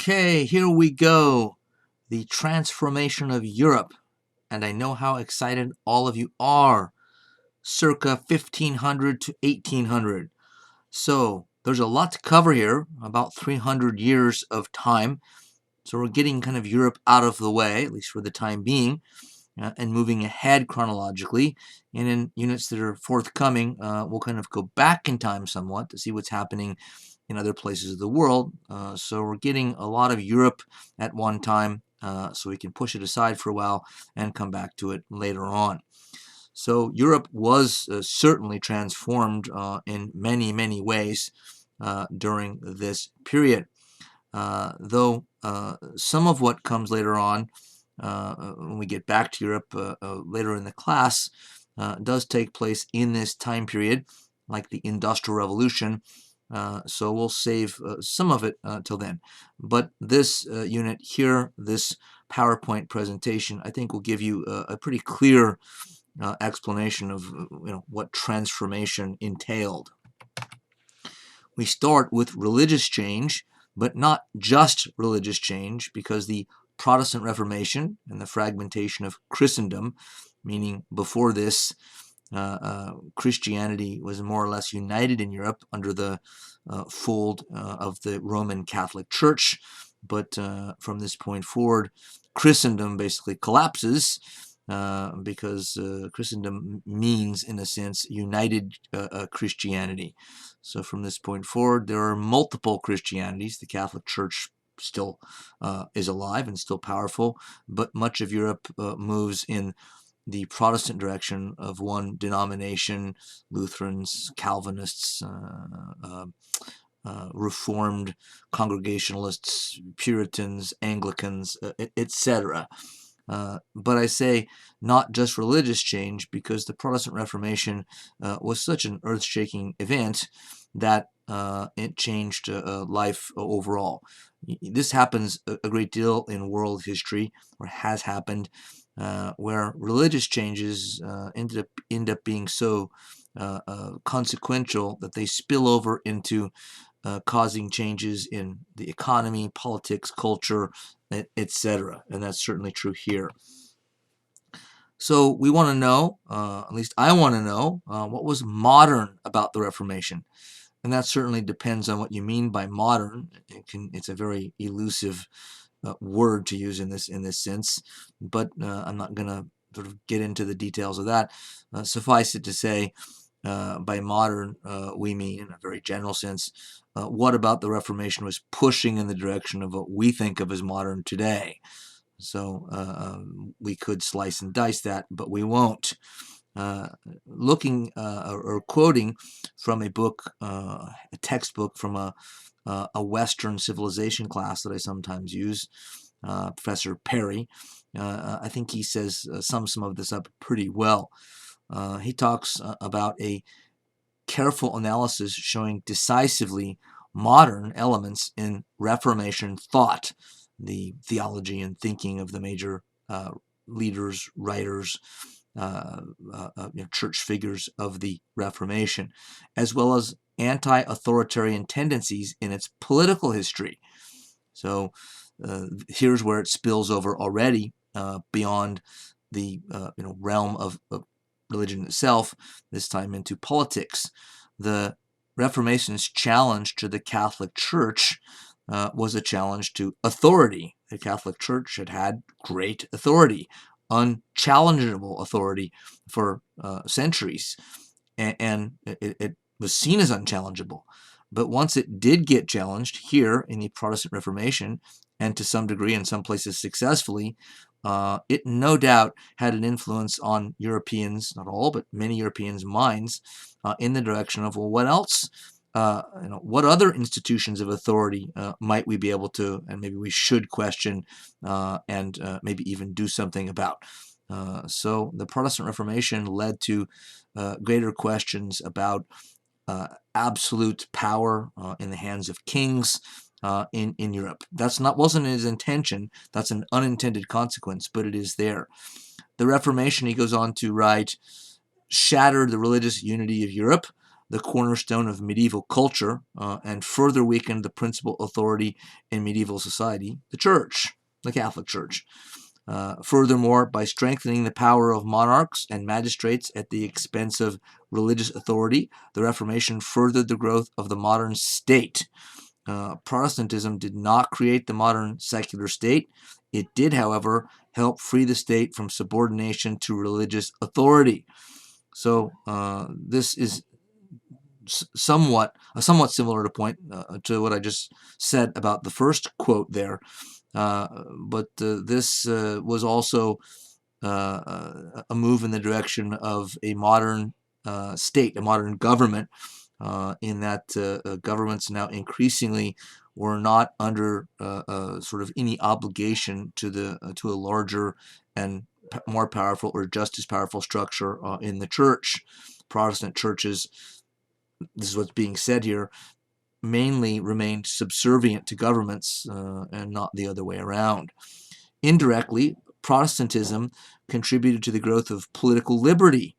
Okay, here we go. The transformation of Europe. And I know how excited all of you are. Circa 1500 to 1800. So there's a lot to cover here, about 300 years of time. So we're getting kind of Europe out of the way, at least for the time being, and moving ahead chronologically. And in units that are forthcoming, we'll kind of go back in time somewhat to see what's happening in other places of the world. So we're getting a lot of Europe at one time, so we can push it aside for a while and come back to it later on. So Europe was certainly transformed in many, many ways during this period. Though some of what comes later on, when we get back to Europe later in the class, does take place in this time period, like the Industrial Revolution. So we'll save some of it till then. But this unit here, this PowerPoint presentation, I think will give you a pretty clear explanation of what transformation entailed. We start with religious change, but not just religious change, because the Protestant Reformation and the fragmentation of Christendom, meaning before this, Christianity was more or less united in Europe under the fold of the Roman Catholic Church. But from this point forward, Christendom basically collapses because Christendom means, in a sense, united Christianity. So from this point forward, there are multiple Christianities. The Catholic Church still is alive and still powerful, but much of Europe moves in the Protestant direction of one denomination: Lutherans, Calvinists, Reformed, Congregationalists, Puritans, Anglicans, etc. But I say not just religious change, because the Protestant Reformation was such an earth-shaking event that it changed life overall. This happens a great deal in world history, or has happened, where religious changes end up being so consequential that they spill over into causing changes in the economy, politics, culture, etc. And that's certainly true here. So we want to know, at least I want to know, what was modern about the Reformation. And that certainly depends on what you mean by modern. It's a very elusive word to use in this sense, but I'm not going to sort of get into the details of that. Suffice it to say, by modern, we mean, in a very general sense, what about the Reformation was pushing in the direction of what we think of as modern today. So we could slice and dice that, but we won't. Looking or quoting from a book, a textbook from a Western civilization class that I sometimes use, Professor Perry, I think he sums some of this up pretty well. He talks about a careful analysis showing decisively modern elements in Reformation thought, the theology and thinking of the major leaders, writers, church figures of the Reformation, as well as anti-authoritarian tendencies in its political history. So here's where it spills over already beyond the realm of religion itself, this time into politics. The Reformation's challenge to the Catholic Church was a challenge to authority. The Catholic Church had great authority, unchallengeable authority for centuries, and it was seen as unchallengeable. But once it did get challenged here in the Protestant Reformation, and to some degree in some places successfully, it no doubt had an influence on Europeans, not all, but many Europeans' minds, in the direction of, well, what else? What other institutions of authority might we be able to, and maybe we should question, and maybe even do something about? So the Protestant Reformation led to greater questions about absolute power in the hands of kings in Europe. Wasn't his intention. That's an unintended consequence, but it is there. The Reformation, he goes on to write, shattered the religious unity of Europe the cornerstone of medieval culture, and further weakened the principal authority in medieval society, the Church, the Catholic Church. Furthermore, by strengthening the power of monarchs and magistrates at the expense of religious authority, the Reformation furthered the growth of the modern state. Protestantism did not create the modern secular state. It did, however, help free the state from subordination to religious authority. So this is somewhat similar to point to what I just said about the first quote there. But this was also a move in the direction of a modern state, a modern government, in that governments now increasingly were not under sort of any obligation to a larger and more powerful or just as powerful structure in the church. Protestant churches, this is what's being said here, mainly remained subservient to governments and not the other way around. Indirectly, Protestantism contributed to the growth of political liberty,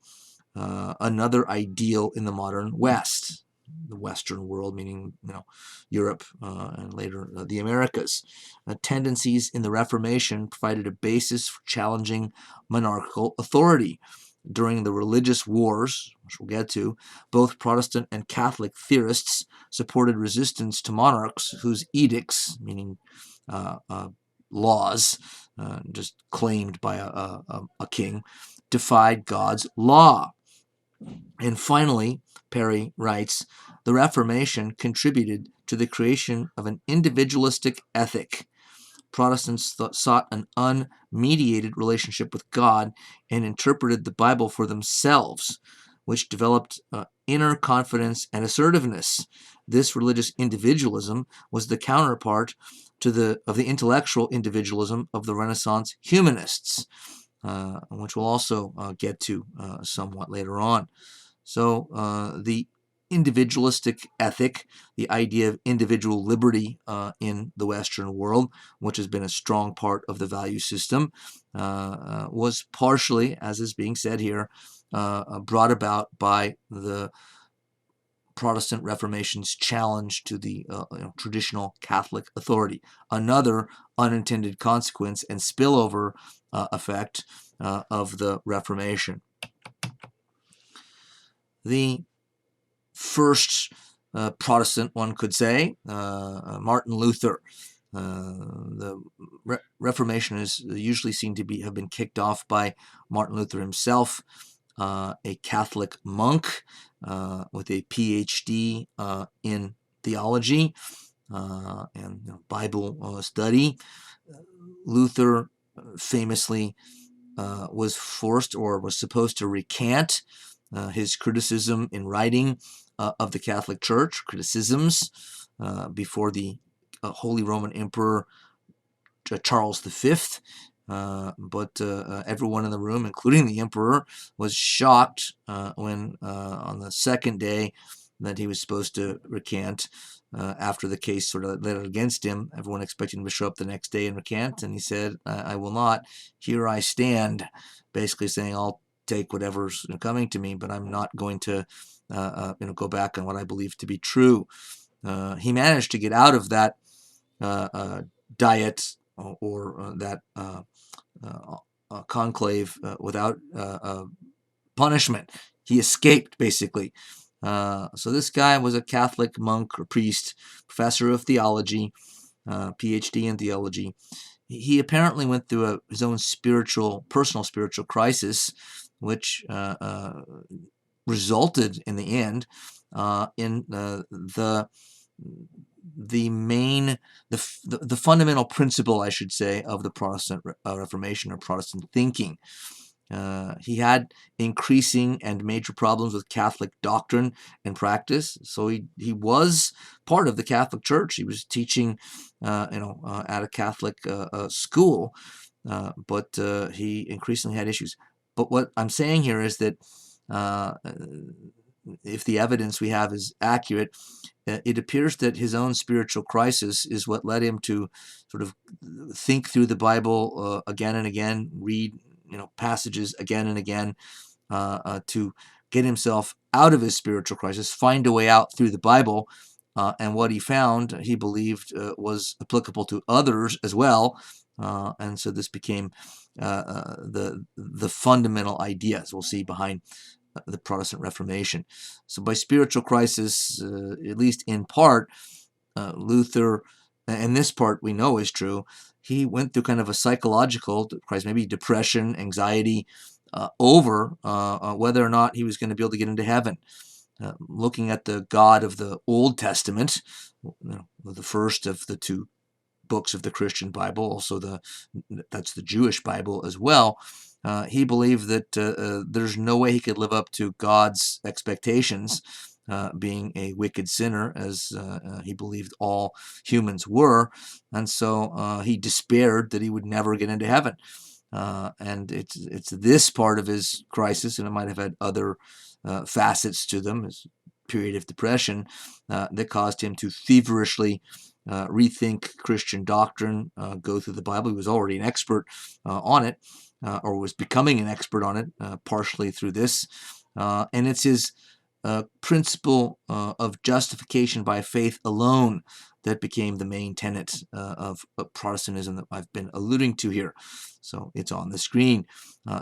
another ideal in the modern West, the Western world, meaning Europe and later the Americas. Tendencies in the Reformation provided a basis for challenging monarchical authority. During the religious wars, which we'll get to, both Protestant and Catholic theorists supported resistance to monarchs whose edicts, meaning laws just claimed by a king, defied God's law. And finally, Perry writes, the Reformation contributed to the creation of an individualistic ethic. Protestants sought an unmediated relationship with God and interpreted the Bible for themselves, which developed inner confidence and assertiveness. This religious individualism was the counterpart of the intellectual individualism of the Renaissance humanists, which we'll also get to somewhat later on. So the individualistic ethic, the idea of individual liberty in the Western world, which has been a strong part of the value system, was partially, as is being said here, brought about by the Protestant Reformation's challenge to the traditional Catholic authority. Another unintended consequence and spillover effect of the Reformation. The first Protestant, one could say, Martin Luther. The Reformation is usually seen to have been kicked off by Martin Luther himself, a Catholic monk with a PhD in theology and Bible study. Luther famously was forced or was supposed to recant his criticism in writing of the Catholic Church, criticisms before the Holy Roman Emperor Charles V. But everyone in the room, including the emperor, was shocked when on the second day that he was supposed to recant, after the case sort of led against him, everyone expected him to show up the next day and recant, and he said, I will not. Here I stand, basically saying, I'll take whatever's coming to me, but I'm not going to go back on what I believe to be true. He managed to get out of that diet or that conclave without punishment. He escaped, basically. So this guy was a Catholic monk or priest, professor of theology, PhD in theology. He apparently went through his own personal spiritual crisis, which resulted in the end in the fundamental principle, I should say, of the Protestant Reformation or Protestant thinking. He had increasing and major problems with Catholic doctrine and practice. So he was part of the Catholic Church. He was teaching, at a Catholic school, but he increasingly had issues. But what I'm saying here is that if the evidence we have is accurate, it appears that his own spiritual crisis is what led him to sort of think through the Bible again and again, read passages again and again, to get himself out of his spiritual crisis, find a way out through the Bible. And what he found, he believed, was applicable to others as well. And so this became the fundamental idea, as we'll see, behind the Protestant Reformation. So by spiritual crisis, at least in part, Luther, and this part we know is true, he went through kind of a psychological crisis, maybe depression, anxiety, over whether or not he was going to be able to get into heaven. Looking at the God of the Old Testament, the first of the two books of the Christian Bible, also that's the Jewish Bible as well. He believed that there's no way he could live up to God's expectations, being a wicked sinner, as he believed all humans were, and so he despaired that he would never get into heaven. And it's this part of his crisis, and it might have had other facets to them, his period of depression, that caused him to feverishly rethink Christian doctrine, go through the Bible. He was already an expert on it, or was becoming an expert on it, partially through this. And it's his principle of justification by faith alone that became the main tenet of Protestantism that I've been alluding to here. So it's on the screen.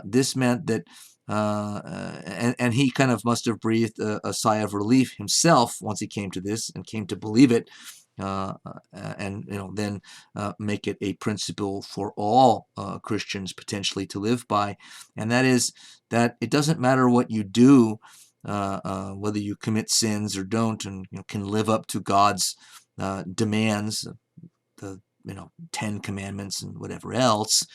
This meant that, and he kind of must have breathed a sigh of relief himself once he came to this and came to believe it, and then make it a principle for all Christians potentially to live by, and that is that it doesn't matter what you do, whether you commit sins or don't, and can live up to God's demands, the 10 commandments and whatever else.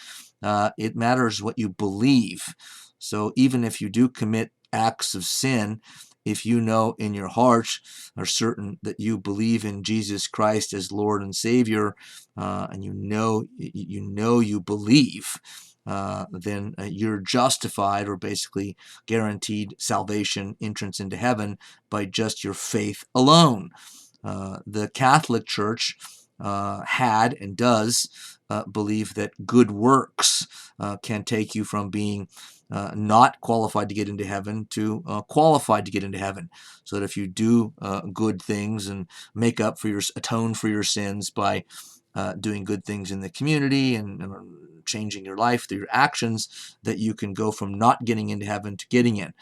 It matters what you believe. So even if you do commit acts of sin, if you know in your heart are certain that you believe in Jesus Christ as Lord and Savior, and you believe, then you're justified, or basically guaranteed salvation, entrance into heaven, by just your faith alone. The Catholic Church had and does believe that good works can take you from being not qualified to get into heaven to qualified to get into heaven. So that if you do good things and atone for your sins by doing good things in the community and changing your life through your actions, that you can go from not getting into heaven to getting in.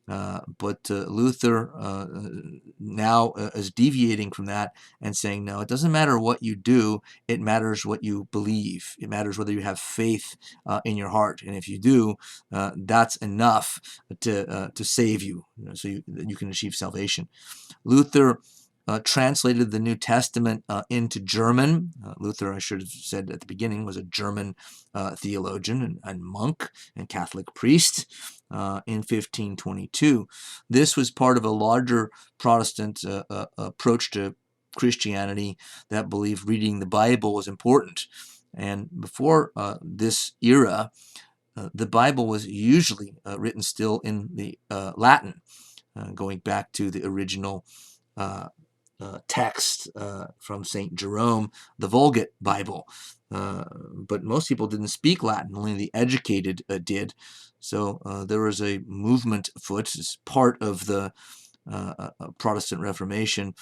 But Luther now is deviating from that and saying, no, it doesn't matter what you do, it matters what you believe. It matters whether you have faith in your heart. And if you do, that's enough to save you, so you can achieve salvation. Luther translated the New Testament into German. Luther, I should have said at the beginning, was a German theologian and monk and Catholic priest in 1522. This was part of a larger Protestant approach to Christianity that believed reading the Bible was important. And before this era, the Bible was usually written still in the Latin, going back to the original text from St. Jerome, the Vulgate Bible. But most people didn't speak Latin, only the educated did. So there was a movement afoot as part of the Protestant Reformation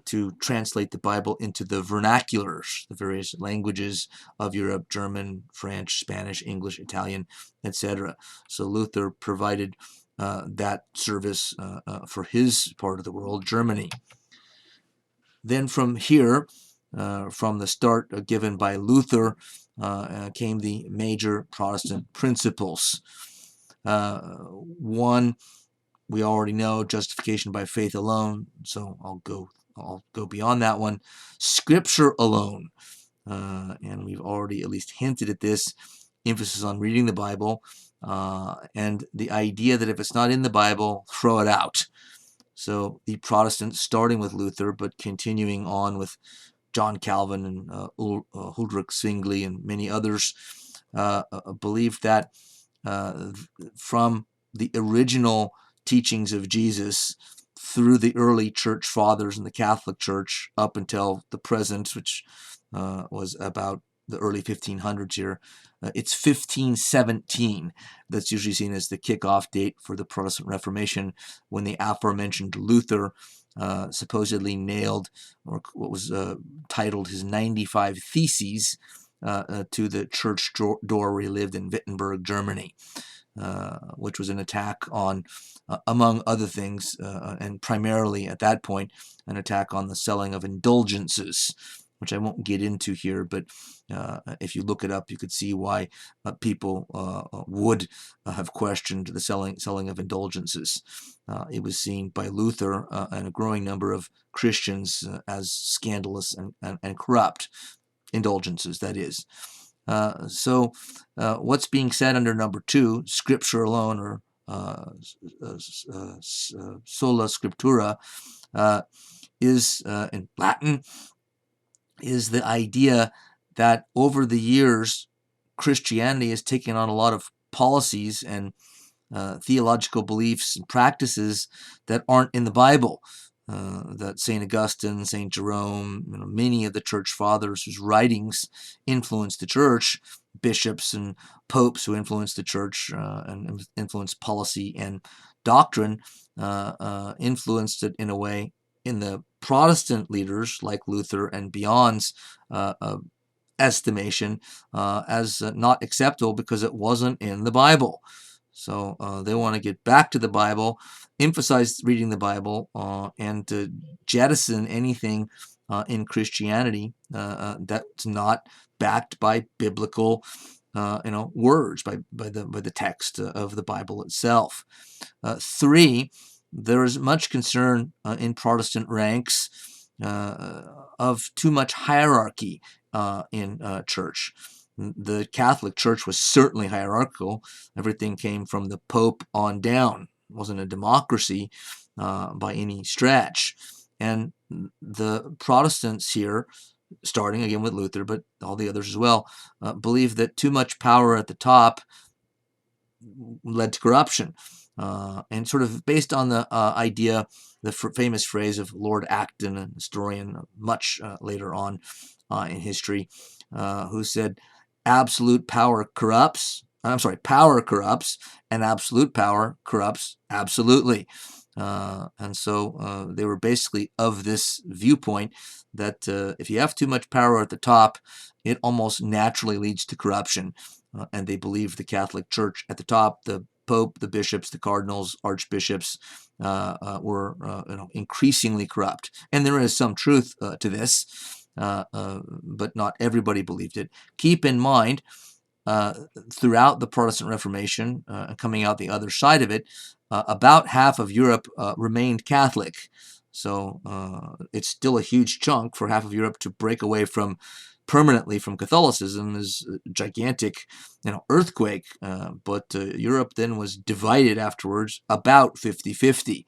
to translate the Bible into the vernaculars, the various languages of Europe: German, French, Spanish, English, Italian, etc. So Luther provided that service for his part of the world, Germany. Then from here, from the start given by Luther, came the major Protestant principles. One, we already know, justification by faith alone, so I'll go beyond that one. Scripture alone, and we've already at least hinted at this, emphasis on reading the Bible, and the idea that if it's not in the Bible, throw it out. So the Protestants, starting with Luther, but continuing on with John Calvin and Huldrych Zwingli and many others, believed that from the original teachings of Jesus through the early church fathers in the Catholic Church up until the present, which was about the early 1500s here. It's 1517 that's usually seen as the kickoff date for the Protestant Reformation, when the aforementioned Luther supposedly nailed, or what was titled, his 95 Theses to the church door where he lived in Wittenberg, Germany, which was an attack on, among other things, and primarily at that point, an attack on the selling of indulgences, which I won't get into here, but if you look it up, you could see why people would have questioned the selling of indulgences. It was seen by Luther and a growing number of Christians as scandalous and corrupt. Indulgences, that is. So what's being said under number 2, Scripture alone, or sola scriptura, is in Latin, is the idea that over the years Christianity has taken on a lot of policies and theological beliefs and practices that aren't in the Bible. That St. Augustine, St. Jerome, many of the church fathers whose writings influenced the church, bishops and popes who influenced the church and influenced policy and doctrine, influenced it in a way in the Protestant leaders like Luther and beyond's estimation as not acceptable because it wasn't in the Bible. So they want to get back to the Bible, emphasize reading the Bible, and to jettison anything in Christianity that's not backed by biblical, words, by the text of the Bible itself. 3, there is much concern in Protestant ranks of too much hierarchy in church. The Catholic Church was certainly hierarchical. Everything came from the Pope on down. It wasn't a democracy by any stretch. And the Protestants here, starting again with Luther, but all the others as well, believe that too much power at the top led to corruption. And sort of based on the idea, the famous phrase of Lord Acton, a historian much later on in history, who said, absolute power corrupts. Power corrupts, and absolute power corrupts absolutely. And so they were basically of this viewpoint that if you have too much power at the top, it almost naturally leads to corruption. And they believed the Catholic Church at the top, the Pope, the bishops, the cardinals, archbishops, were increasingly corrupt. And there is some truth to this, but not everybody believed it. Keep in mind, throughout the Protestant Reformation, coming out the other side of it, about half of Europe remained Catholic. So it's still a huge chunk for half of Europe to break away from permanently from Catholicism is a gigantic, earthquake. But Europe then was divided afterwards about 50-50.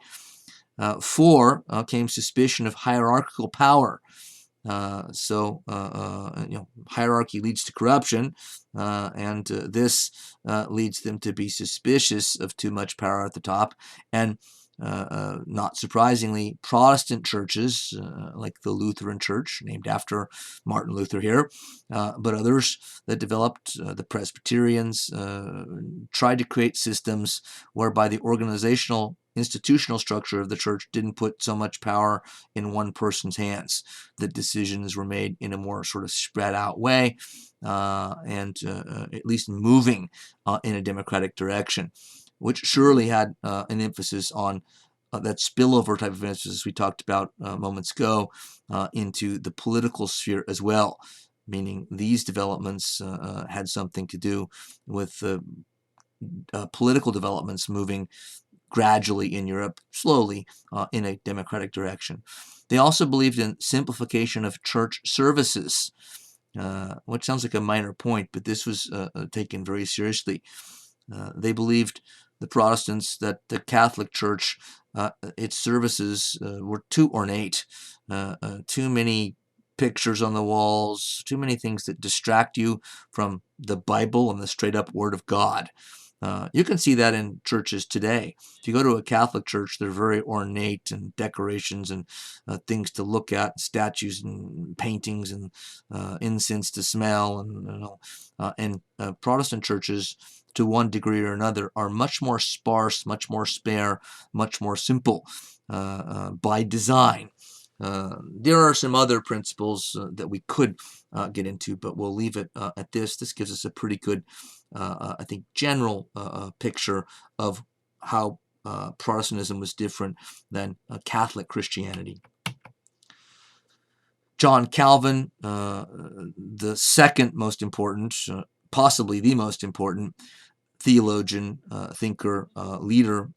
4 came suspicion of hierarchical power. Hierarchy leads to corruption, and this leads them to be suspicious of too much power at the top. And not surprisingly, Protestant churches, like the Lutheran Church, named after Martin Luther here, but others that developed, the Presbyterians, tried to create systems whereby the institutional structure of the church didn't put so much power in one person's hands. The decisions were made in a more sort of spread out way, and at least moving in a democratic direction, which surely had an emphasis on that spillover type of emphasis we talked about moments ago into the political sphere as well, meaning these developments had something to do with political developments moving gradually in Europe, slowly, in a democratic direction. They also believed in simplification of church services, which sounds like a minor point, but this was taken very seriously. They believed, the Protestants, that the Catholic Church, its services were too ornate, too many pictures on the walls, too many things that distract you from the Bible and the straight-up Word of God. You can see that in churches today. If you go to a Catholic church, they're very ornate and decorations and things to look at, statues and paintings and incense to smell, and Protestant churches, to one degree or another, are much more sparse, much more spare, much more simple by design. There are some other principles that we could get into, but we'll leave it at this. This gives us a pretty good, I think, general picture of how Protestantism was different than Catholic Christianity. John Calvin, the second most important, possibly the most important theologian, thinker, leader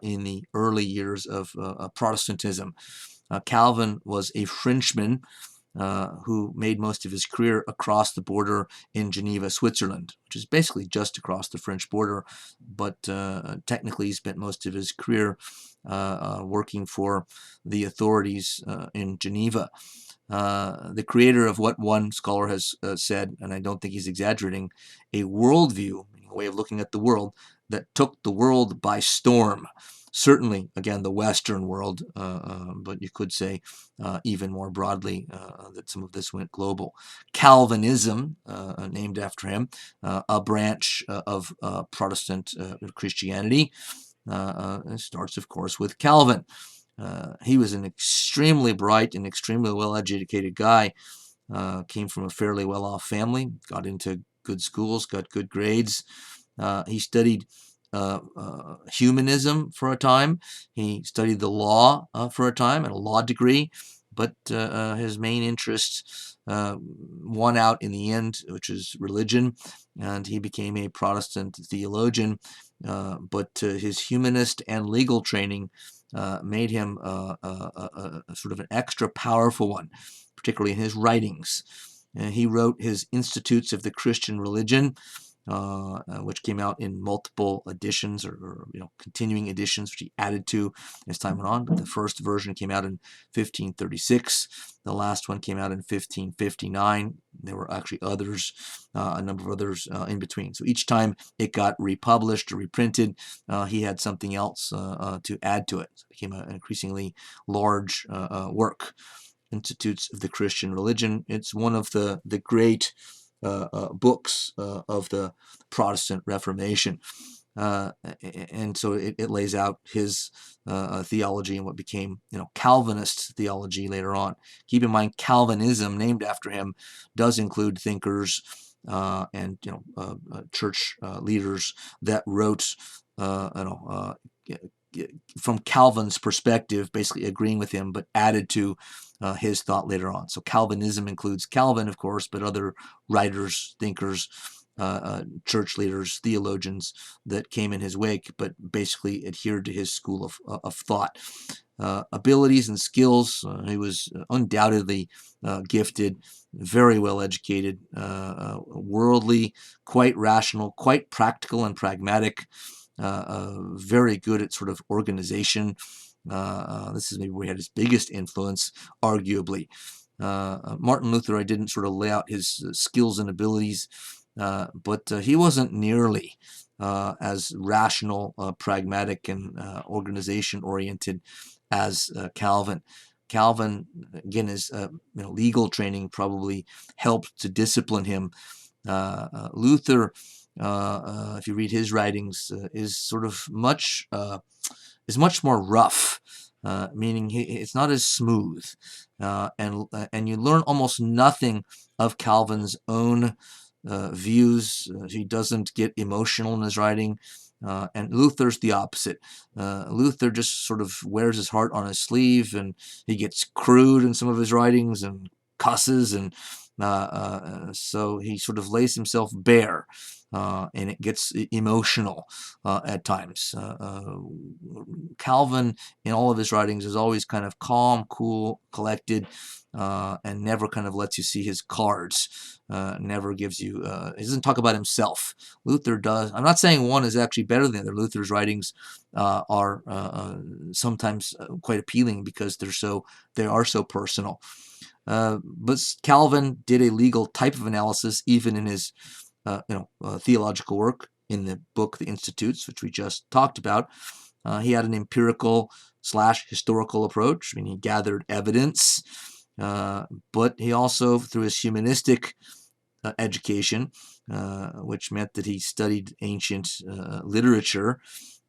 in the early years of Protestantism. Calvin was a Frenchman who made most of his career across the border in Geneva, Switzerland, which is basically just across the French border, but technically he spent most of his career working for the authorities in Geneva. The creator of what one scholar has said, and I don't think he's exaggerating, a worldview, a way of looking at the world, that took the world by storm. Certainly, again, the Western world, but you could say even more broadly that some of this went global. Calvinism, named after him, a branch of Protestant Christianity, starts, of course, with Calvin. He was an extremely bright and extremely well-educated guy, came from a fairly well-off family, got into good schools, got good grades. He studied humanism for a time. He studied the law for a time, and a law degree, but his main interest won out in the end, which is religion, and he became a Protestant theologian. But his humanist and legal training made him sort of an extra powerful one, particularly in his writings. He wrote his Institutes of the Christian Religion, which came out in multiple editions or continuing editions, which he added to as time went on. But the first version came out in 1536. The last one came out in 1559. There were actually others, a number of others in between. So each time it got republished or reprinted, he had something else to add to it. So it became an increasingly large work. Institutes of the Christian Religion. It's one of the great books of the Protestant Reformation. And so it lays out his theology and what became, Calvinist theology later on. Keep in mind, Calvinism, named after him, does include thinkers and church leaders that wrote, from Calvin's perspective, basically agreeing with him, but added to his thought later on. So Calvinism includes Calvin, of course, but other writers, thinkers, church leaders, theologians that came in his wake, but basically adhered to his school of thought. Abilities and skills, he was undoubtedly gifted, very well educated, worldly, quite rational, quite practical and pragmatic, very good at sort of organization. This is maybe where he had his biggest influence, arguably. Martin Luther, I didn't sort of lay out his skills and abilities, but he wasn't nearly as rational, pragmatic, and organization-oriented as Calvin. Calvin, again, his legal training probably helped to discipline him. Luther, if you read his writings, is sort of much more rough, meaning it's not as smooth, and you learn almost nothing of Calvin's own views. He doesn't get emotional in his writing, and Luther's the opposite. Luther just sort of wears his heart on his sleeve, and he gets crude in some of his writings and cusses, and so he sort of lays himself bare. And it gets emotional at times. Calvin, in all of his writings, is always kind of calm, cool, collected, and never kind of lets you see his cards. Never gives you, he doesn't talk about himself. Luther does. I'm not saying one is actually better than the other. Luther's writings are sometimes quite appealing because they are so personal. But Calvin did a legal type of analysis even in his theological work. in the book, The Institutes, which we just talked about. He had an empirical/historical approach. I mean, he gathered evidence, but he also, through his humanistic education, which meant that he studied ancient literature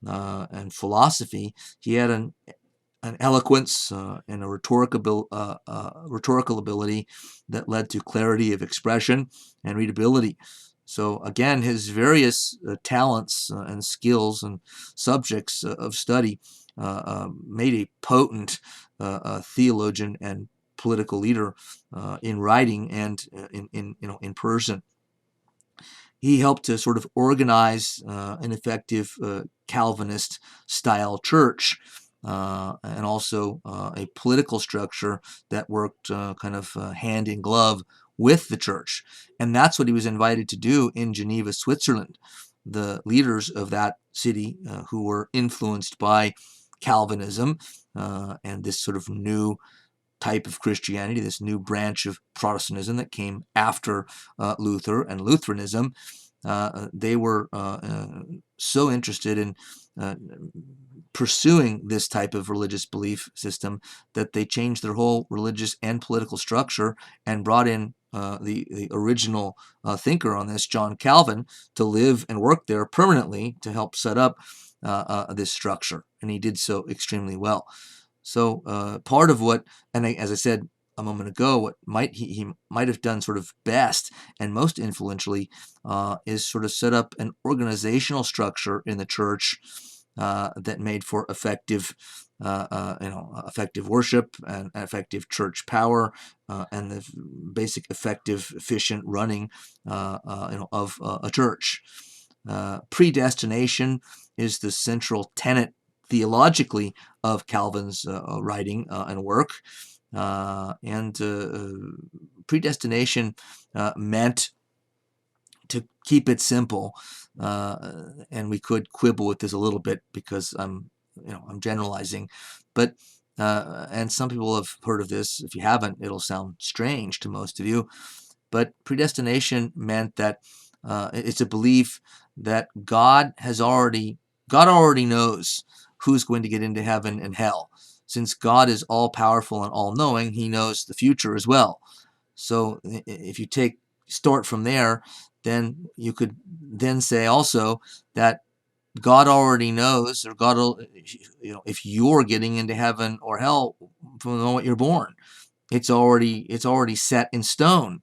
and philosophy, he had an eloquence and a rhetorical ability that led to clarity of expression and readability. So again, his various talents and skills and subjects of study made a potent theologian and political leader in writing and in person. He helped to sort of organize an effective Calvinist style church and also a political structure that worked kind of hand in glove with the church. And that's what he was invited to do in Geneva, Switzerland. The leaders of that city who were influenced by Calvinism and this sort of new type of Christianity, this new branch of Protestantism that came after Luther and Lutheranism, they were so interested in pursuing this type of religious belief system that they changed their whole religious and political structure and brought in the original thinker on this, John Calvin, to live and work there permanently to help set up this structure. And he did so extremely well. So part of what, and as I said a moment ago, what he might have done sort of best and most influentially is sort of set up an organizational structure in the church that made for effective, effective worship and effective church power and the basic effective, efficient running, of a church. Predestination is the central tenet theologically of Calvin's writing and work. And predestination meant, to keep it simple, and we could quibble with this a little bit because I'm generalizing, but and some people have heard of this. If you haven't, it'll sound strange to most of you. But predestination meant that it's a belief that God already knows who's going to get into heaven and hell. Since God is all powerful and all knowing, he knows the future as well. So if you start from there, then you could then say also that God already knows, or God will, if you're getting into heaven or hell from the moment you're born. It's already set in stone.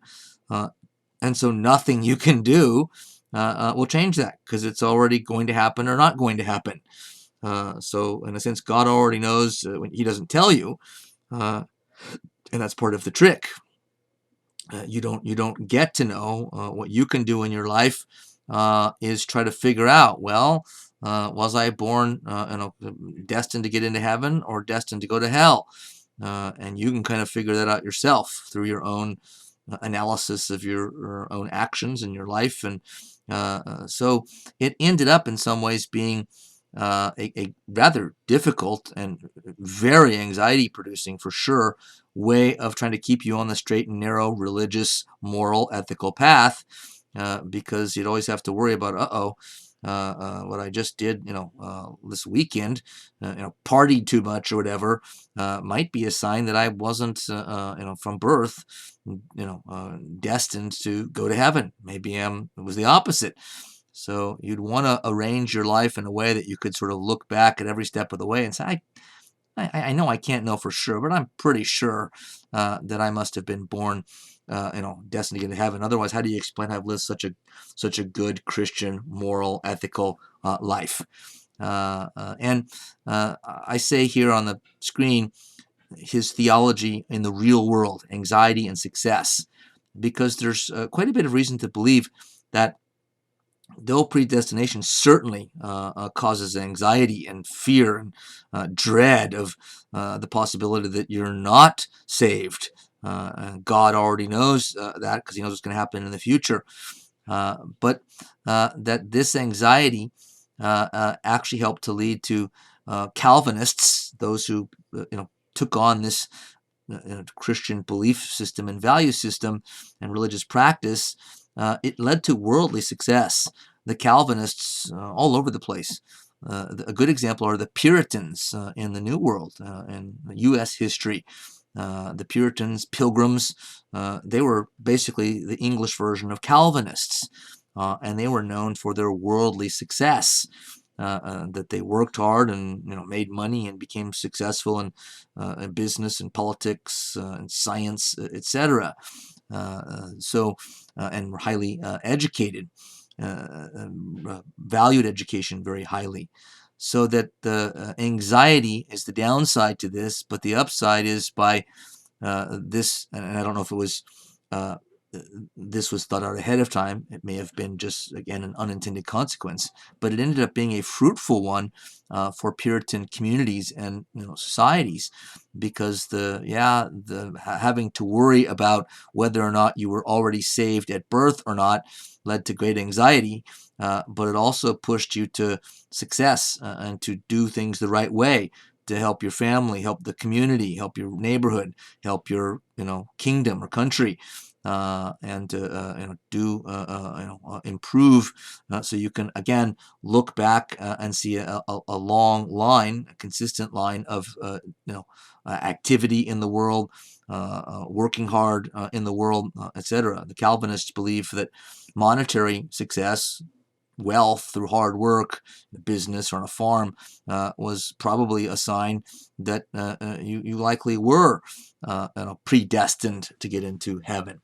And so nothing you can do will change that, because it's already going to happen or not going to happen. So in a sense, God already knows when he doesn't tell you, and that's part of the trick. You don't get to know. What you can do in your life is try to figure out, well, was I born destined to get into heaven or destined to go to hell? And you can kind of figure that out yourself through your own analysis of your own actions in your life. And so it ended up in some ways being a rather difficult and very anxiety-producing, for sure, way of trying to keep you on the straight and narrow religious, moral, ethical path, because you'd always have to worry about, what I just did, this weekend, partied too much or whatever, might be a sign that I wasn't, from birth, destined to go to heaven. Maybe it was the opposite. So you'd want to arrange your life in a way that you could sort of look back at every step of the way and say, I know I can't know for sure, but I'm pretty sure that I must have been born, destined to get to heaven. Otherwise, how do you explain I've lived such a good Christian, moral, ethical life? And I say here on the screen his theology in the real world, anxiety and success, because there's quite a bit of reason to believe that though predestination certainly causes anxiety and fear and dread of the possibility that you're not saved, and God already knows that because he knows what's going to happen in the future, but that this anxiety actually helped to lead to Calvinists, those who took on this Christian belief system and value system and religious practice. It led to worldly success. the Calvinists all over the place. A good example are the Puritans in the New World, in U.S. history. The Puritans, Pilgrims, they were basically the English version of Calvinists, and they were known for their worldly success. That they worked hard and made money and became successful in business and politics and science, etc. And were highly educated, valued education very highly. So that the anxiety is the downside to this, but the upside is by this, and I don't know if it was this was thought out ahead of time. It may have been just, again, an unintended consequence, but it ended up being a fruitful one for Puritan communities and societies, because having to worry about whether or not you were already saved at birth or not led to great anxiety, but it also pushed you to success and to do things the right way, to help your family, help the community, help your neighborhood, help your kingdom or country, and improve, so you can again look back and see a long line, a consistent line of activity in the world, working hard in the world, etc. The Calvinists believe that monetary success, wealth through hard work, business or on a farm, was probably a sign that you likely were predestined to get into heaven.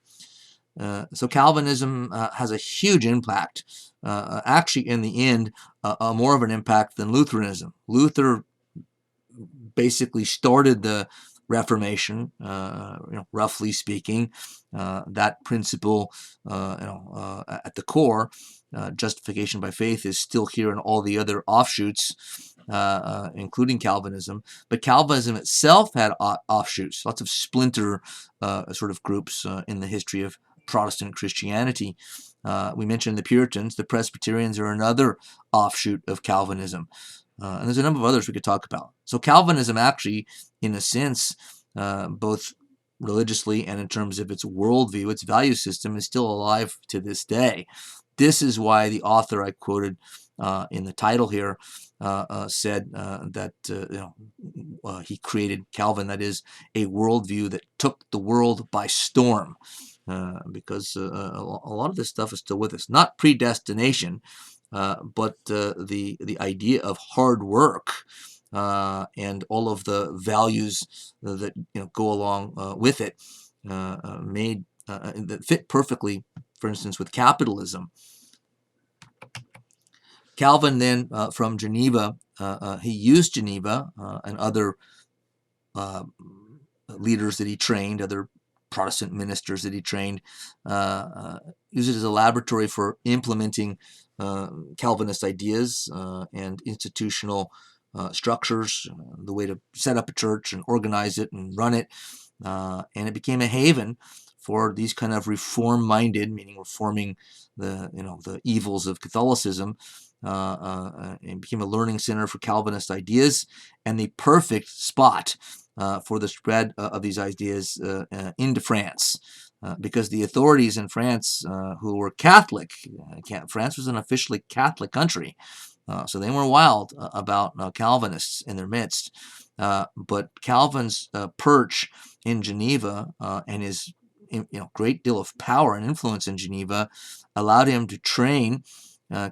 So Calvinism has a huge impact, actually in the end, more of an impact than Lutheranism. Luther basically started the Reformation, roughly speaking. That principle, at the core, justification by faith, is still here in all the other offshoots, including Calvinism. But Calvinism itself had offshoots, lots of splinter sort of groups in the history of Protestant Christianity. We mentioned the Puritans. The Presbyterians are another offshoot of Calvinism. And there's a number of others we could talk about. So Calvinism actually, in a sense, both religiously and in terms of its worldview, its value system, is still alive to this day. This is why the author I quoted in the title here said that he created Calvin, that is, a worldview that took the world by storm. Because a lot of this stuff is still with us. Not predestination, but the idea of hard work and all of the values that go along with it, that fit perfectly, for instance, with capitalism. Calvin then, from Geneva, he used Geneva and other leaders that he trained, other Protestant ministers that he trained, used it as a laboratory for implementing Calvinist ideas and institutional structures, the way to set up a church and organize it and run it, and it became a haven for these kind of reform-minded, meaning reforming the evils of Catholicism, and became a learning center for Calvinist ideas, and the perfect spot for the spread of these ideas into France, because the authorities in France, who were Catholic, France was an officially Catholic country, so they were wild about Calvinists in their midst. But Calvin's perch in Geneva and his great deal of power and influence in Geneva allowed him to train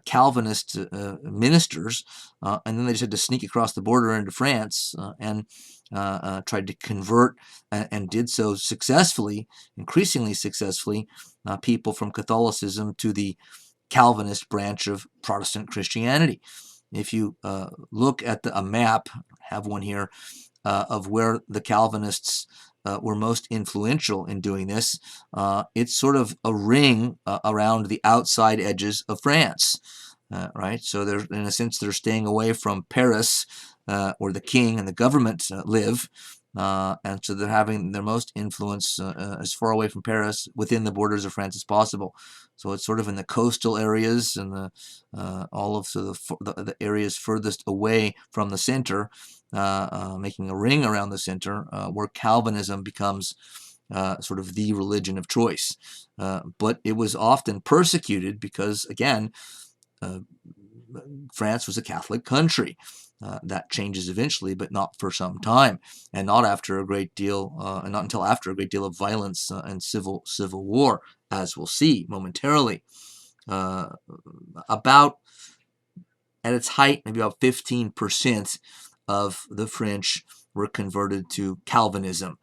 Calvinist ministers, and then they just had to sneak across the border into France and tried to convert, and did so successfully, increasingly successfully, people from Catholicism to the Calvinist branch of Protestant Christianity. If you look at a map, I have one here, of where the Calvinists were most influential in doing this, it's sort of a ring around the outside edges of France, right? So they're, in a sense, they're staying away from Paris, where the king and the government live, and so they're having their most influence as far away from Paris within the borders of France as possible. So it's sort of in the coastal areas and all of the areas furthest away from the center, making a ring around the center, where Calvinism becomes sort of the religion of choice. But it was often persecuted because, again, France was a Catholic country. That changes eventually, but not for some time, and not after a great deal, and not until after a great deal of violence and civil war, as we'll see momentarily. About at its height, maybe about 15% of the French were converted to Calvinism,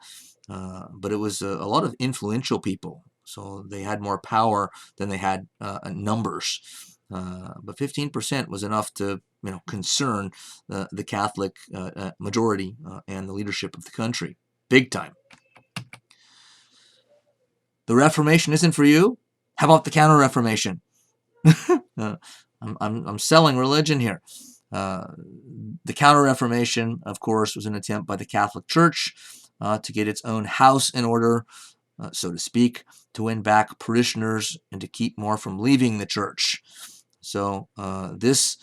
but it was a lot of influential people, so they had more power than they had numbers. But 15% was enough to concern the Catholic majority and the leadership of the country, big time. The Reformation isn't for you? How about the Counter-Reformation? I'm selling religion here. The Counter-Reformation, of course, was an attempt by the Catholic Church to get its own house in order, so to speak, to win back parishioners and to keep more from leaving the church. So this,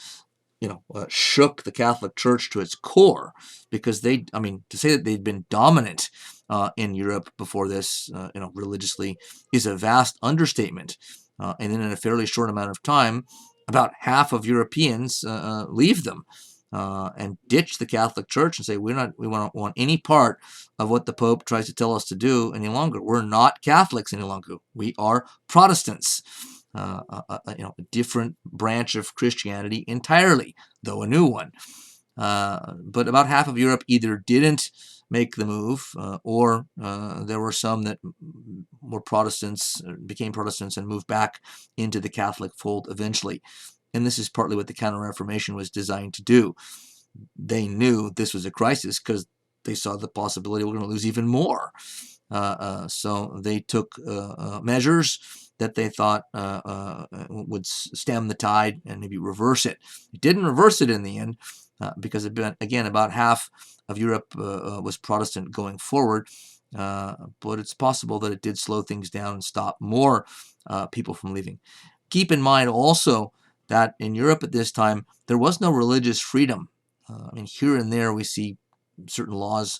shook the Catholic Church to its core, because to say that they'd been dominant in Europe before this, religiously, is a vast understatement. And then in a fairly short amount of time, about half of Europeans leave them and ditch the Catholic Church and say, we don't want any part of what the Pope tries to tell us to do any longer. We're not Catholics any longer. We are Protestants. A different branch of Christianity entirely, though a new one. But about half of Europe either didn't make the move, or there were some that were Protestants, became Protestants, and moved back into the Catholic fold eventually. And this is partly what the Counter-Reformation was designed to do. They knew this was a crisis because they saw the possibility we're going to lose even more. So they took measures that they thought would stem the tide and maybe reverse it. It didn't reverse it in the end, because again, about half of Europe was Protestant going forward, but it's possible that it did slow things down and stop more people from leaving. Keep in mind also that in Europe at this time, there was no religious freedom. Here and there we see certain laws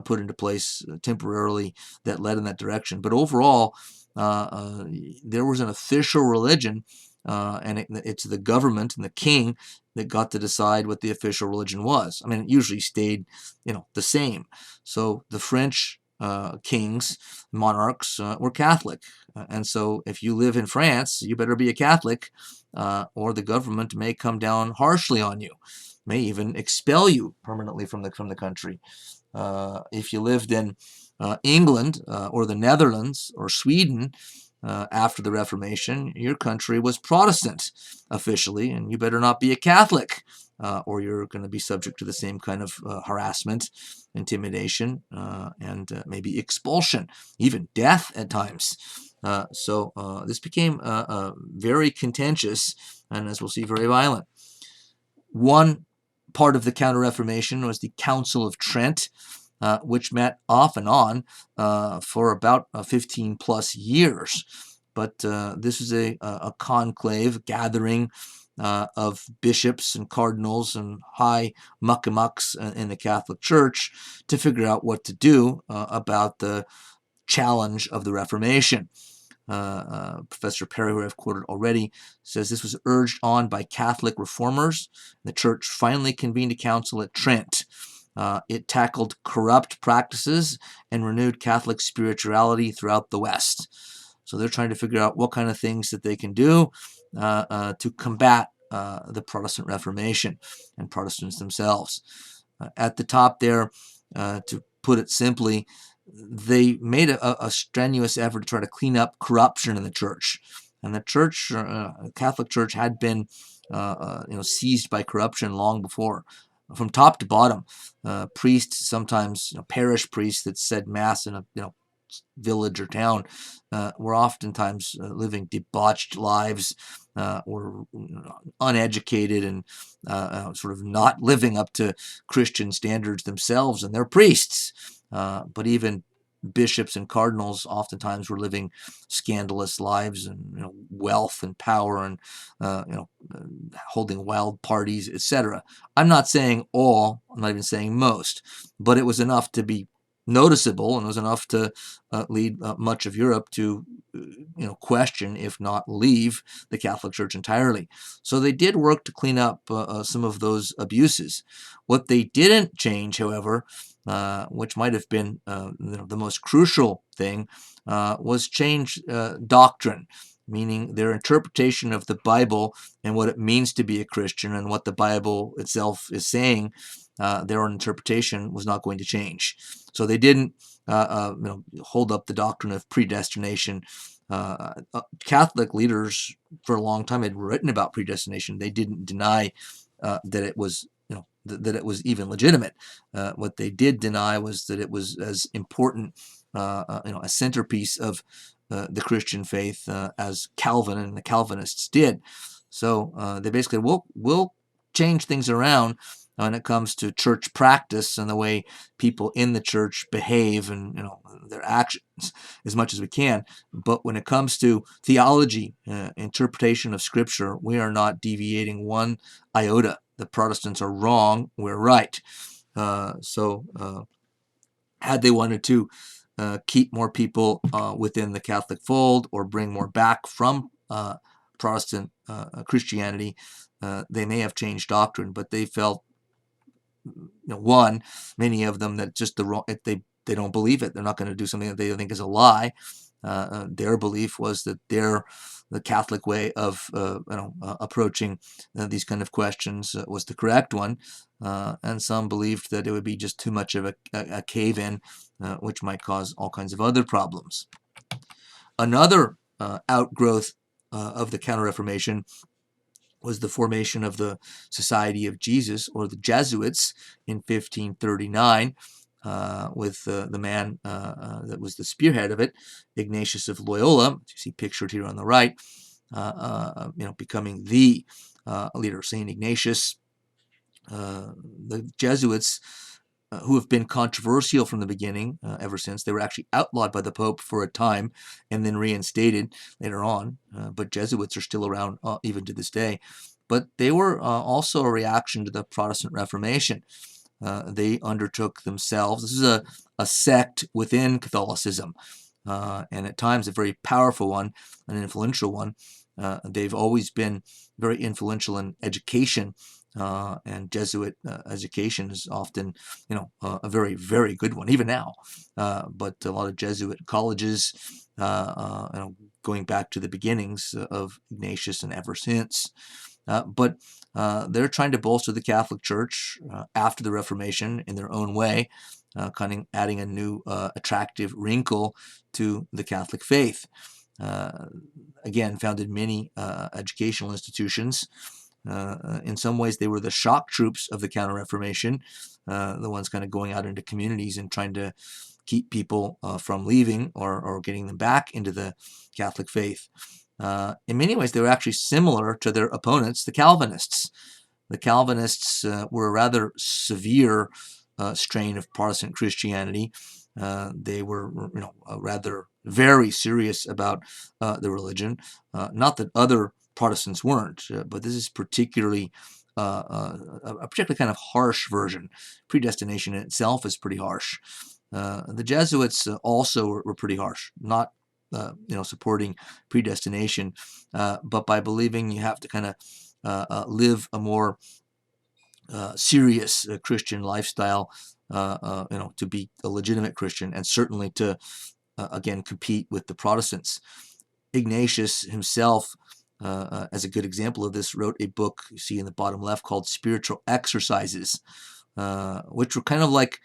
put into place temporarily that led in that direction. But overall, there was an official religion, and it's the government and the king that got to decide what the official religion was. It usually stayed, the same. So the French kings, monarchs, were Catholic. And so if you live in France, you better be a Catholic, or the government may come down harshly on you, may even expel you permanently from the country. If you lived in England or the Netherlands or Sweden after the Reformation, your country was Protestant officially, and you better not be a Catholic, or you're going to be subject to the same kind of harassment, intimidation, and maybe expulsion, even death at times. So this became very contentious, and as we'll see, very violent. One part of the Counter-Reformation was the Council of Trent, which met off and on for about 15 plus years. But this is a conclave gathering of bishops and cardinals and high muckamucks in the Catholic Church to figure out what to do about the challenge of the Reformation. Professor Perry, who I've quoted already, says this was urged on by Catholic reformers. The Church finally convened a council at Trent. It tackled corrupt practices and renewed Catholic spirituality throughout the West. So they're trying to figure out what kind of things that they can do to combat the Protestant Reformation and Protestants themselves. At the top there, to put it simply, they made a strenuous effort to try to clean up corruption in the church. And the church, Catholic Church, had been seized by corruption long before. From top to bottom, priests, sometimes parish priests that said mass in a village or town, were oftentimes living debauched lives, were uneducated and sort of not living up to Christian standards themselves and their priests. But even bishops and cardinals oftentimes were living scandalous lives, and wealth and power, and holding wild parties, etc. I'm not saying all, I'm not even saying most, but it was enough to be noticeable, and was enough to lead much of Europe to question, if not leave, the Catholic Church entirely. So they did work to clean up some of those abuses. What they didn't change, however, which might have been the most crucial thing, was change doctrine, meaning their interpretation of the Bible and what it means to be a Christian and what the Bible itself is saying. Their own interpretation was not going to change. So they didn't hold up the doctrine of predestination. Catholic leaders for a long time had written about predestination. They didn't deny that it was that it was even legitimate. What they did deny was that it was as important, a centerpiece of the Christian faith as Calvin and the Calvinists did. So they basically will change things around when it comes to church practice and the way people in the church behave and their actions as much as we can. But when it comes to theology, interpretation of Scripture, we are not deviating one iota. The Protestants are wrong, we're right. So had they wanted to keep more people within the Catholic fold or bring more back from Protestant Christianity, they may have changed doctrine, but they felt, many of them, that just they don't believe it. They're not going to do something that they think is a lie. Their belief was that the Catholic way of approaching these kind of questions was the correct one, and some believed that it would be just too much of a cave-in, which might cause all kinds of other problems. Another outgrowth of the Counter-Reformation was the formation of the Society of Jesus, or the Jesuits, in 1539, with the man that was the spearhead of it, Ignatius of Loyola, you see pictured here on the right, becoming the leader, Saint Ignatius. The Jesuits, who have been controversial from the beginning, ever since. They were actually outlawed by the Pope for a time and then reinstated later on, but Jesuits are still around even to this day. But they were also a reaction to the Protestant Reformation. They undertook themselves, this is a sect within Catholicism, and at times a very powerful one, an influential one. They've always been very influential in education, and Jesuit education is often, a very, very good one, even now. But a lot of Jesuit colleges, going back to the beginnings of Ignatius and ever since. But they're trying to bolster the Catholic Church after the Reformation in their own way, kind of adding a new attractive wrinkle to the Catholic faith. Again, founded many educational institutions. In some ways, they were the shock troops of the Counter-Reformation, the ones kind of going out into communities and trying to keep people from leaving or getting them back into the Catholic faith. In many ways, they were actually similar to their opponents, the Calvinists. The Calvinists were a rather severe strain of Protestant Christianity. They were, rather very serious about the religion. Not that other Protestants weren't, but this is particularly a particularly kind of harsh version. Predestination in itself is pretty harsh. The Jesuits also were pretty harsh, not supporting predestination, but by believing you have to kind of live a more serious Christian lifestyle, to be a legitimate Christian, and certainly to again compete with the Protestants. Ignatius himself, as a good example of this, wrote a book you see in the bottom left called Spiritual Exercises, which were kind of like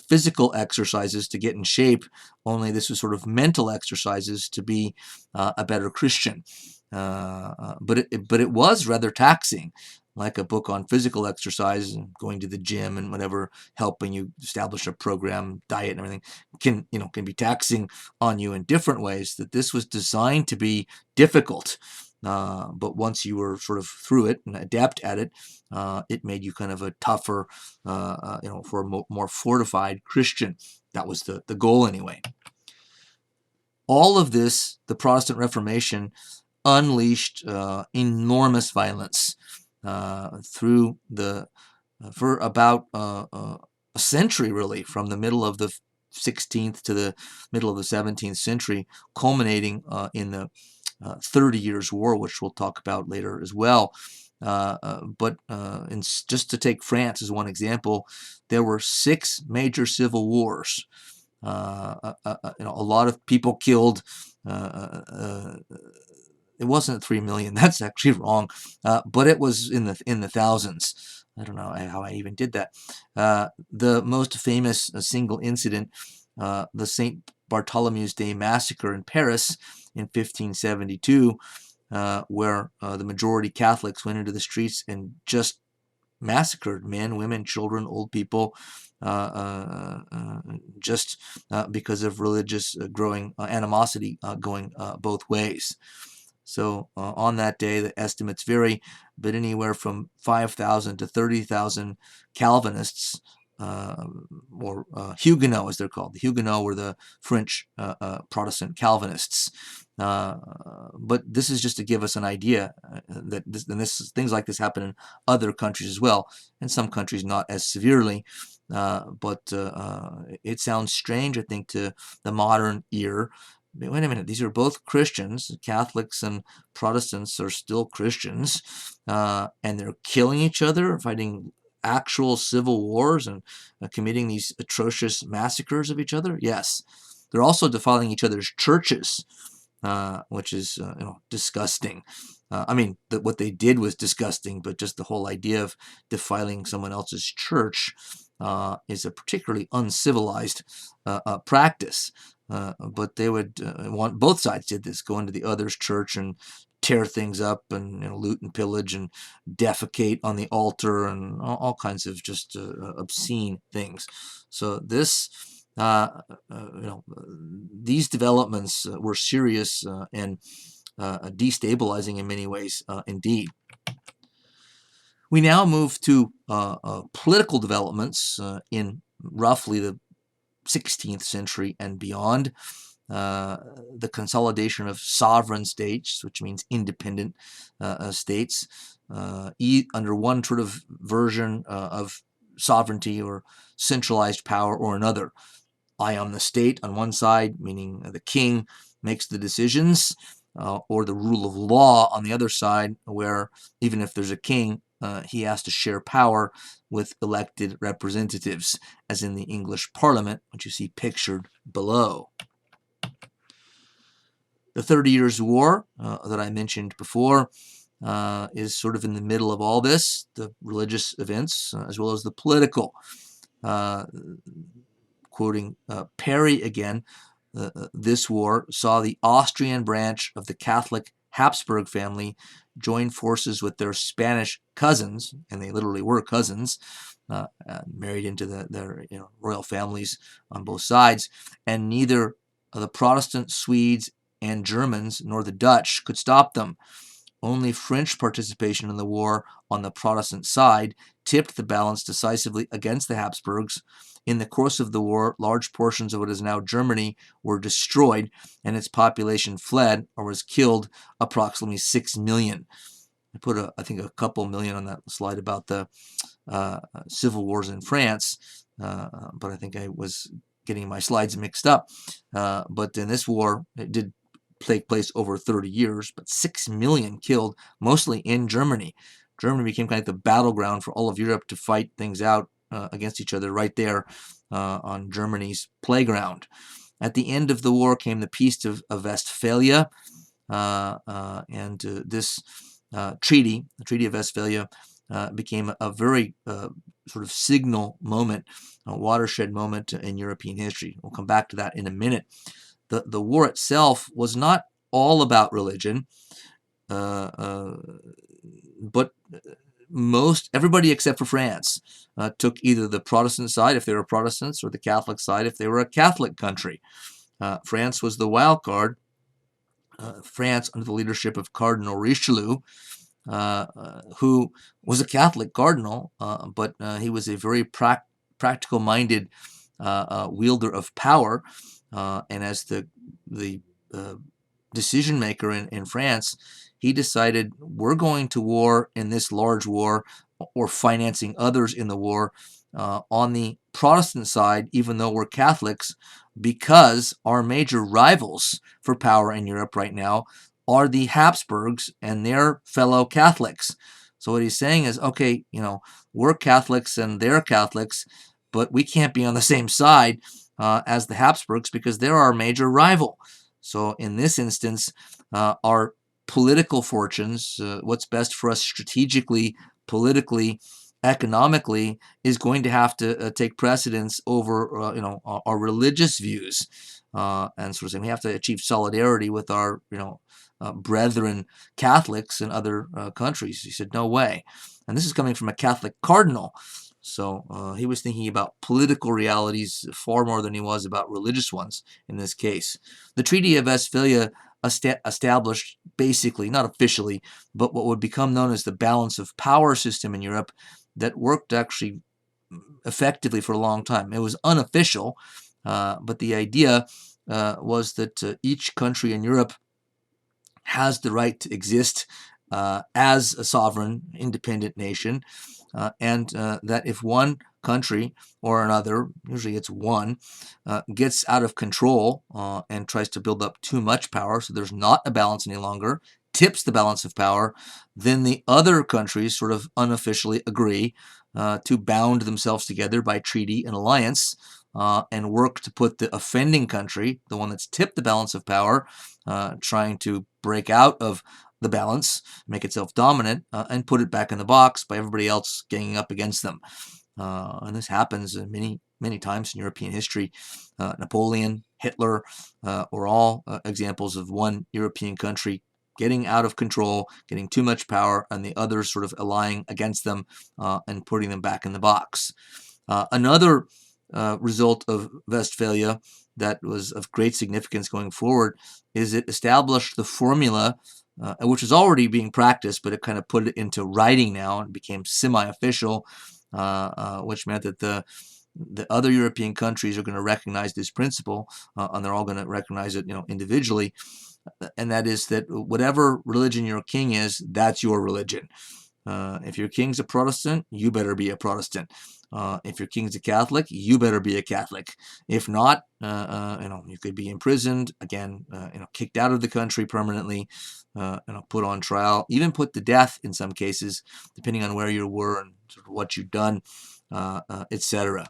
physical exercises to get in shape, only this was sort of mental exercises to be a better Christian. But it was rather taxing, like a book on physical exercise and going to the gym and whatever, helping you establish a program, diet, and everything can be taxing on you in different ways. That this was designed to be difficult. But once you were sort of through it and adept at it, it made you kind of a tougher, for a more fortified Christian. That was the goal anyway. All of this, the Protestant Reformation, unleashed enormous violence for about a century, really, from the middle of the 16th to the middle of the 17th century, culminating in the 30 Years' War, which we'll talk about later as well. Just to take France as one example, there were 6 major civil wars. A lot of people killed. It wasn't 3 million. That's actually wrong, but it was in the thousands. I don't know how I even did that. The most famous single incident, the St. Bartholomew's Day massacre in Paris in 1572, where the majority Catholics went into the streets and just massacred men, women, children, old people, just because of religious growing animosity going both ways. So on that day, the estimates vary, but anywhere from 5,000 to 30,000 Calvinists, or Huguenots as they're called. The Huguenots were the French Protestant Calvinists. But this is just to give us an idea that things like this happen in other countries as well. In some countries, not as severely. But it sounds strange, I think, to the modern ear. Wait a minute, these are both Christians. Catholics and Protestants are still Christians, and they're killing each other, fighting actual civil wars and committing these atrocious massacres of each other. Yes, they're also defiling each other's churches, which is disgusting. What they did was disgusting, but just the whole idea of defiling someone else's church is a particularly uncivilized practice. But they would want, both sides did this, go into the other's church and tear things up and loot and pillage and defecate on the altar and all kinds of just obscene things. So this, these developments were serious and destabilizing in many ways indeed. We now move to political developments in roughly the 16th century and beyond. The consolidation of sovereign states, which means independent states, under one sort of version of sovereignty or centralized power or another. I am the state on one side, meaning the king makes the decisions, or the rule of law on the other side, where even if there's a king, he has to share power with elected representatives, as in the English Parliament, which you see pictured below. The 30 Years' War that I mentioned before is sort of in the middle of all this, the religious events as well as the political. Quoting Perry again, this war saw the Austrian branch of the Catholic Habsburg family join forces with their Spanish cousins, and they literally were cousins, married into their royal families on both sides, and neither the Protestant Swedes and Germans nor the Dutch could stop them. Only French participation in the war on the Protestant side tipped the balance decisively against the Habsburgs. In the course of the war, large portions of what is now Germany were destroyed, and its population fled or was killed, approximately 6 million. I put, I think, a couple million on that slide about the civil wars in France, but I think I was getting my slides mixed up. But in this war, it did take place over 30 years, but 6 million killed, mostly in Germany. Germany became kind of the battleground for all of Europe to fight things out against each other right there on Germany's playground. At the end of the war came the Peace of Westphalia, and this treaty, the Treaty of Westphalia, became a very sort of signal moment, a watershed moment in European history. We'll come back to that in a minute. The war itself was not all about religion, but everybody except for France took either the Protestant side if they were Protestants or the Catholic side if they were a Catholic country. France was the wild card. France, under the leadership of Cardinal Richelieu, who was a Catholic cardinal, but he was a very practical-minded wielder of power, and as the decision maker in France, he decided, we're going to war in this large war, or financing others in the war, on the Protestant side, even though we're Catholics, because our major rivals for power in Europe right now are the Habsburgs and their fellow Catholics. So what he's saying is, okay, we're Catholics and they're Catholics, but we can't be on the same side as the Habsburgs because they're our major rival. So in this instance, our political fortunes, what's best for us strategically, politically, economically, is going to have to take precedence over our religious views, and sort of saying we have to achieve solidarity with our brethren Catholics in other countries. He said no way, and this is coming from a Catholic cardinal. So he was thinking about political realities far more than he was about religious ones in this case. The Treaty of Westphalia established, basically, not officially, but what would become known as the balance of power system in Europe that worked actually effectively for a long time. It was unofficial, but the idea was that each country in Europe has the right to exist as a sovereign, independent nation, and that if one country or another, usually it's one, gets out of control and tries to build up too much power, so there's not a balance any longer, tips the balance of power, then the other countries sort of unofficially agree to bound themselves together by treaty and alliance and work to put the offending country, the one that's tipped the balance of power, trying to break out of the balance, make itself dominant, and put it back in the box by everybody else ganging up against them. And this happens many times in European history. Napoleon, Hitler, were all examples of one European country getting out of control, getting too much power, and the others sort of allying against them and putting them back in the box. Another result of Westphalia that was of great significance going forward is it established the formula, which was already being practiced, but it kind of put it into writing now and became semi-official, which meant that the other European countries are going to recognize this principle, and they're all going to recognize it, individually, and that is that whatever religion your king is, that's your religion. If your king's a Protestant, you better be a Protestant. If your king's a Catholic, you better be a Catholic. If not, you could be imprisoned, again, kicked out of the country permanently, put on trial, even put to death in some cases, depending on where you were and sort of what you've done, etc.